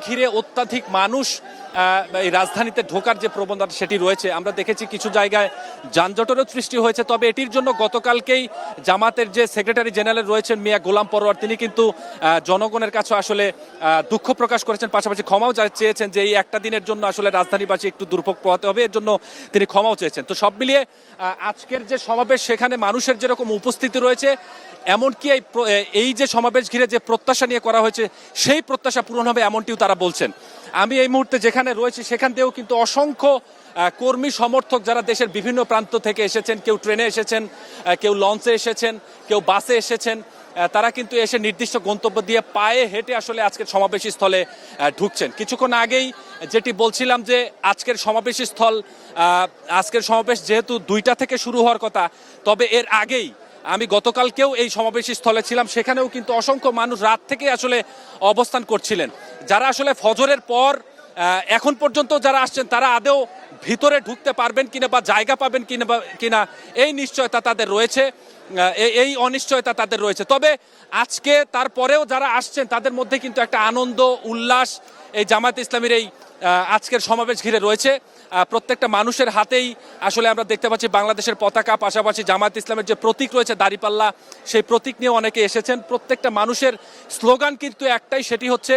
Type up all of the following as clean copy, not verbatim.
ঘিরে অত্যাধিক মানুষ এই রাজধানীতে ঢোকার যে প্রবণতা সেটি রয়েছে। আমরা দেখেছি কিছু জায়গায় যানজটেরও সৃষ্টি হয়েছে। তবে এটির জন্য গতকালকেই জামাতের যে সেক্রেটারি জেনারেল রয়েছেন মিয়া গোলাম পরোয়ার, তিনি কিন্তু জনগণের কাছে আসলে দুঃখ প্রকাশ করেছেন, পাশাপাশি ক্ষমাও চেয়েছেন যে এই একটা দিনের জন্য আসলে রাজধানীবাসী একটু দুর্ভোগ পোহাতে হবে, এর জন্য তিনি ক্ষমাও চেয়েছেন। তো সব মিলিয়ে আজকের যে সমাবেশ সেখানে মানুষের যেরকম উপস্থিতি রয়েছে, এমনকি এই যে সমাবেশ ঘিরে যে প্রত্যাশা নিয়ে করা হয়েছে সেই প্রত্যাশা পূরণ হবে এমনটিও তারা বলছেন। আমি এই মুহূর্তে যেখানে রয়েছি সেখান থেকেও কিন্তু অসংখ্য কর্মী সমর্থক যারা দেশের বিভিন্ন প্রান্ত থেকে এসেছেন, কেউ ট্রেনে এসেছেন, কেউ লঞ্চে এসেছেন, কেউ বাসে এসেছেন, তারা কিন্তু এসে নির্দিষ্ট গন্তব্য দিয়ে পায়ে হেঁটে আসলে আজকের সমাবেশী স্থলে ঢুকছেন। কিছুক্ষণ আগেই যেটি বলছিলাম যে আজকের সমাবেশী স্থল, আজকের সমাবেশ যেহেতু 2টা থেকে শুরু হওয়ার কথা, তবে এর আগেই আমি গতকালকেও এই সমাবেশী স্থলে ছিলাম, সেখানেও কিন্তু অসংখ্য মানুষ রাত থেকে আসলে অবস্থান করছিলেন। যারা আসলে ফজরের পর এখন পর্যন্ত যারা আসছেন তারা আদৌ ভিতরে ঢুকতে পারবেন কিনা বা জায়গা পাবেন কিনা এই নিশ্চয়তা তাদের রয়েছে, এই অনিশ্চয়তা তাদের রয়েছে। তবে আজকে তারপরেও যারা আসছেন তাদের মধ্যে কিন্তু একটা আনন্দ উল্লাস এই জামায়াত ইসলামীর এই আজকের সমাবেশ ঘিরে রয়েছে। প্রত্যেকটা মানুষের হাতেই আসলে আমরা দেখতে পাচ্ছি বাংলাদেশের পতাকা, পাশাপাশি জামায়াত ইসলামের যে প্রতীক রয়েছে দাঁড়িপাল্লা, সেই প্রতীক নিয়ে অনেকে এসেছেন। প্রত্যেকটা মানুষের স্লোগান কিন্তু একটাই, সেটি হচ্ছে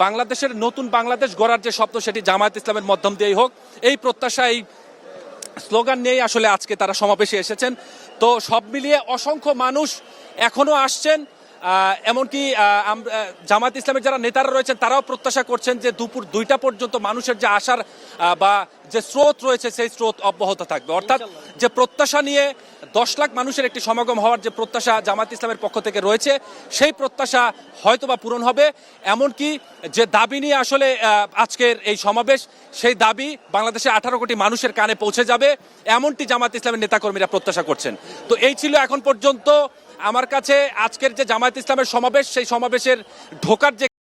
বাংলাদেশের নতুন বাংলাদেশ গড়ার যে স্বপ্ন সেটি জামায়াত ইসলামের মাধ্যম দিয়েই হোক, এই প্রত্যাশা, এই স্লোগান নিয়েই আসলে আজকে তারা সমাবেশে এসেছেন। তো সব মিলিয়ে অসংখ্য মানুষ এখনো আসছেন। এমনকি জামায়াত ইসলামের যারা নেতারা রয়েছেন তারাও প্রত্যাশা করছেন যে দুপুর 2টা পর্যন্ত মানুষের যে আসার বা যে স্রোত রয়েছে সেই স্রোত অব্যাহত থাকবে। অর্থাৎ যে প্রত্যাশা নিয়ে 10 লাখ মানুষের একটি সমাগম হওয়ার যে প্রত্যাশা জামায়াত ইসলামের পক্ষ থেকে রয়েছে, সেই প্রত্যাশা হয়তোবা পূরণ হবে। এমনকি যে দাবি নিয়ে আসলে আজকের এই সমাবেশ, সেই দাবি বাংলাদেশে 18 কোটি মানুষের কানে পৌঁছে যাবে, এমনটি জামায়াত ইসলামের নেতাকর্মীরা প্রত্যাশা করছেন। তো এই ছিল এখন পর্যন্ত আমার কাছে আজকের যে জামায়াত ইসলামের সমাবেশ, সেই সমাবেশের ঢোকার যে